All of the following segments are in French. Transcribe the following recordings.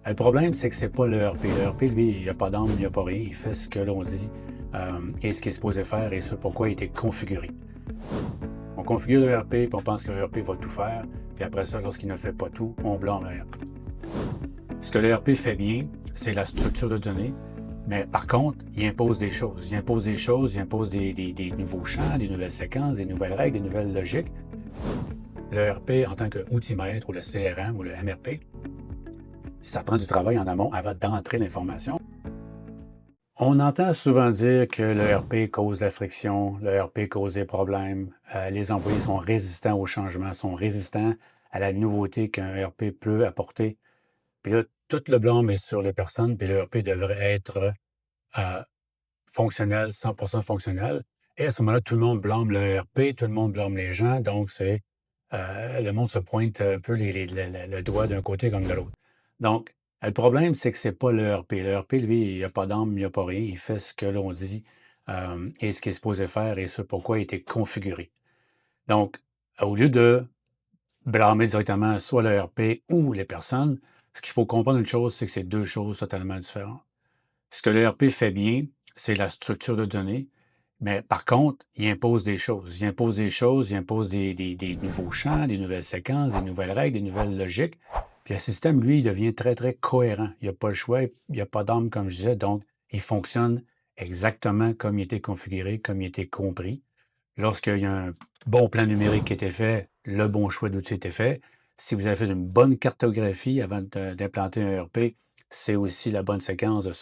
Le problème, c'est que c'est pas le l'ERP. L'ERP, lui, il n'a pas d'âme, il n'a pas rien. Il fait ce que l'on dit et ce qu'il est supposé faire et ce pourquoi il a été configuré. On configure l'ERP puis on pense que l'ERP va tout faire. Puis après ça, lorsqu'il ne fait pas tout, on blâme l'ERP. Ce que l'ERP fait bien, c'est la structure de données. Mais par contre, il impose des choses. Il impose des choses, il impose des nouveaux champs, des nouvelles séquences, des nouvelles règles, des nouvelles logiques. L'ERP, en tant qu'outil maître ou le CRM ou le MRP, ça prend du travail en amont avant d'entrer l'information. On entend souvent dire que l'ERP cause la friction, l'ERP cause des problèmes, les employés sont résistants au changement, sont résistants à la nouveauté qu'un ERP peut apporter. Puis là, tout le blâme est sur les personnes, puis l'ERP devrait être euh, fonctionnel, 100% fonctionnel. Et à ce moment-là, tout le monde blâme l'ERP, tout le monde blâme les gens, donc le monde se pointe un peu le doigt d'un côté comme de l'autre. Donc, le problème, c'est que c'est pas l'ERP. L'ERP, lui, il n'a pas d'âme, il n'a pas rien. Il fait ce que l'on dit et ce qu'il est supposé faire et ce pourquoi il a été configuré. Donc, au lieu de blâmer directement soit l'ERP ou les personnes, ce qu'il faut comprendre une chose, c'est que c'est deux choses totalement différentes. Ce que l'ERP fait bien, c'est la structure de données, mais par contre, il impose des choses. Il impose des choses, il impose des nouveaux champs, des nouvelles séquences, des nouvelles règles, des nouvelles logiques. Puis le système, lui, il devient très, très cohérent. Il n'y a pas le choix, il n'y a pas d'âme, comme je disais, donc il fonctionne exactement comme il était configuré, comme il était compris. Lorsqu'il y a un bon plan numérique qui était fait, le bon choix d'outils était fait. Si vous avez fait une bonne cartographie avant d'implanter un ERP, c'est aussi la bonne séquence de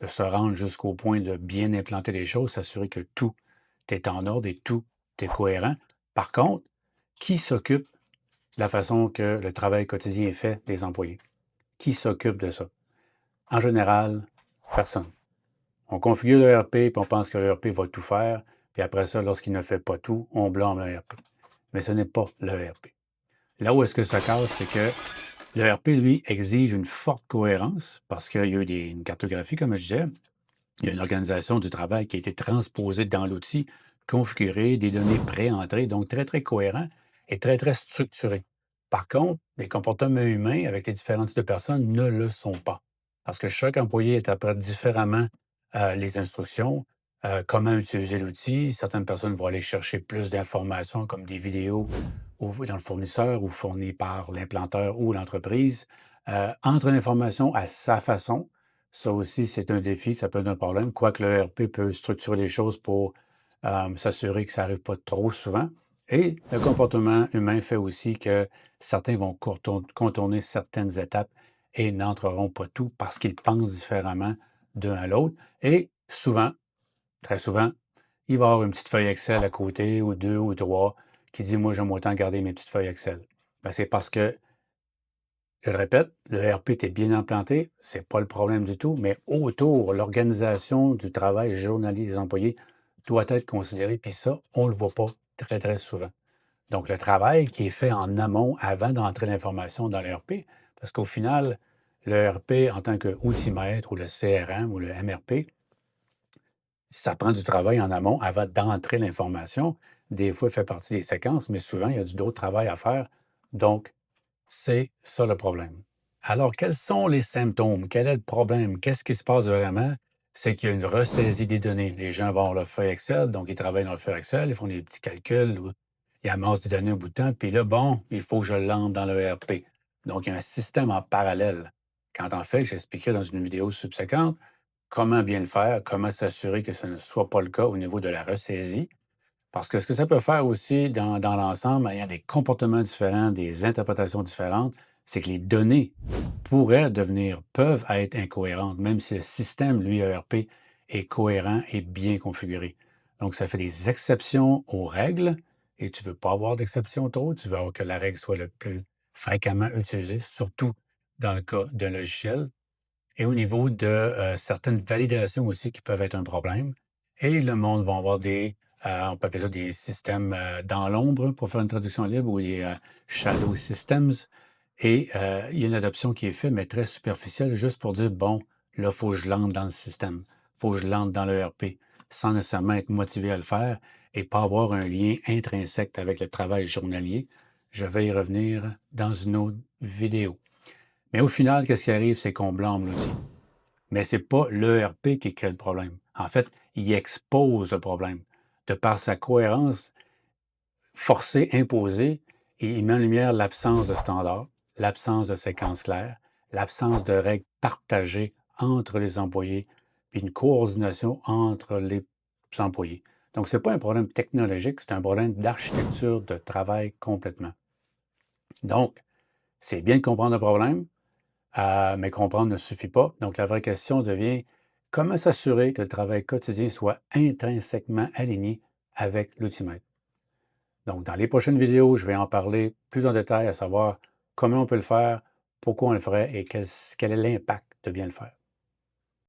se rendre jusqu'au point de bien implanter les choses, s'assurer que tout est en ordre et tout est cohérent. Par contre, qui s'occupe de la façon que le travail quotidien est fait des employés? Qui s'occupe de ça? En général, personne. On configure l'ERP, puis on pense que l'ERP va tout faire, puis après ça, lorsqu'il ne fait pas tout, on blâme l'ERP. Mais ce n'est pas l'ERP. Là où est-ce que ça casse, c'est que l'ERP, lui, exige une forte cohérence parce qu'il y a eu une cartographie, comme je disais. Il y a une organisation du travail qui a été transposée dans l'outil, configurée, des données pré-entrées, donc très, très cohérent et très, très structuré. Par contre, les comportements humains avec les différents types de personnes ne le sont pas. Parce que chaque employé interprète différemment les instructions, comment utiliser l'outil. Certaines personnes vont aller chercher plus d'informations comme des vidéos ou dans le fournisseur ou fournies par l'implanteur ou l'entreprise. Entre l'information à sa façon, ça aussi, c'est un défi, ça peut être un problème, quoique le RP peut structurer les choses pour s'assurer que ça n'arrive pas trop souvent. Et le comportement humain fait aussi que certains vont contourner certaines étapes et n'entreront pas tout parce qu'ils pensent différemment d'un à l'autre. Et souvent, très souvent, il va y avoir une petite feuille Excel à côté, ou deux ou trois, qui dit, moi, j'aime autant garder mes petites feuilles Excel. Ben, c'est parce que je le répète, le RP était bien implanté, c'est pas le problème du tout, mais autour, l'organisation du travail journalier des employés doit être considérée, puis ça, on ne le voit pas très, très souvent. Donc, le travail qui est fait en amont avant d'entrer l'information dans le RP, parce qu'au final, le RP en tant qu'outil maître ou le CRM ou le MRP, ça prend du travail en amont avant d'entrer l'information. Des fois, il fait partie des séquences, mais souvent, il y a d'autres travail à faire. Donc, c'est ça le problème. Alors, quels sont les symptômes? Quel est le problème? Qu'est-ce qui se passe vraiment? C'est qu'il y a une ressaisie des données. Les gens vont avoir leur feuille Excel, donc ils travaillent dans le feuille Excel, ils font des petits calculs, ou ils amassent des données au bout de temps, puis là, bon, il faut que je l'entre dans le ERP. Donc, il y a un système en parallèle. Quand en fait, j'expliquerai dans une vidéo subséquente comment bien le faire, comment s'assurer que ce ne soit pas le cas au niveau de la ressaisie. Parce que ce que ça peut faire aussi dans l'ensemble, il y a des comportements différents, des interprétations différentes, c'est que les données peuvent être incohérentes, même si le système, lui, ERP, est cohérent et bien configuré. Donc, ça fait des exceptions aux règles et tu ne veux pas avoir d'exceptions trop, tu veux avoir que la règle soit le plus fréquemment utilisée, surtout dans le cas d'un logiciel. Et au niveau de certaines validations aussi qui peuvent être un problème. Et le monde va avoir on peut appeler ça des systèmes dans l'ombre pour faire une traduction libre ou des shadow systems. Et il y a une adoption qui est faite, mais très superficielle, juste pour dire, bon, là, il faut que je l'entre dans le système, il faut que je l'entre dans l'ERP, sans nécessairement être motivé à le faire et pas avoir un lien intrinsèque avec le travail journalier. Je vais y revenir dans une autre vidéo. Mais au final, qu'est-ce qui arrive? C'est qu'on blâme l'outil. Mais ce n'est pas l'ERP qui crée le problème. En fait, il expose le problème. De par sa cohérence forcée, imposée, et il met en lumière l'absence de standards, l'absence de séquences claires, l'absence de règles partagées entre les employés, puis une coordination entre les employés. Donc, ce n'est pas un problème technologique, c'est un problème d'architecture de travail complètement. Donc, c'est bien de comprendre le problème, mais comprendre ne suffit pas. Donc, la vraie question devient comment s'assurer que le travail quotidien soit intrinsèquement aligné avec l'outil-maître. Donc, dans les prochaines vidéos, je vais en parler plus en détail, à savoir comment on peut le faire, pourquoi on le ferait et quel est l'impact de bien le faire.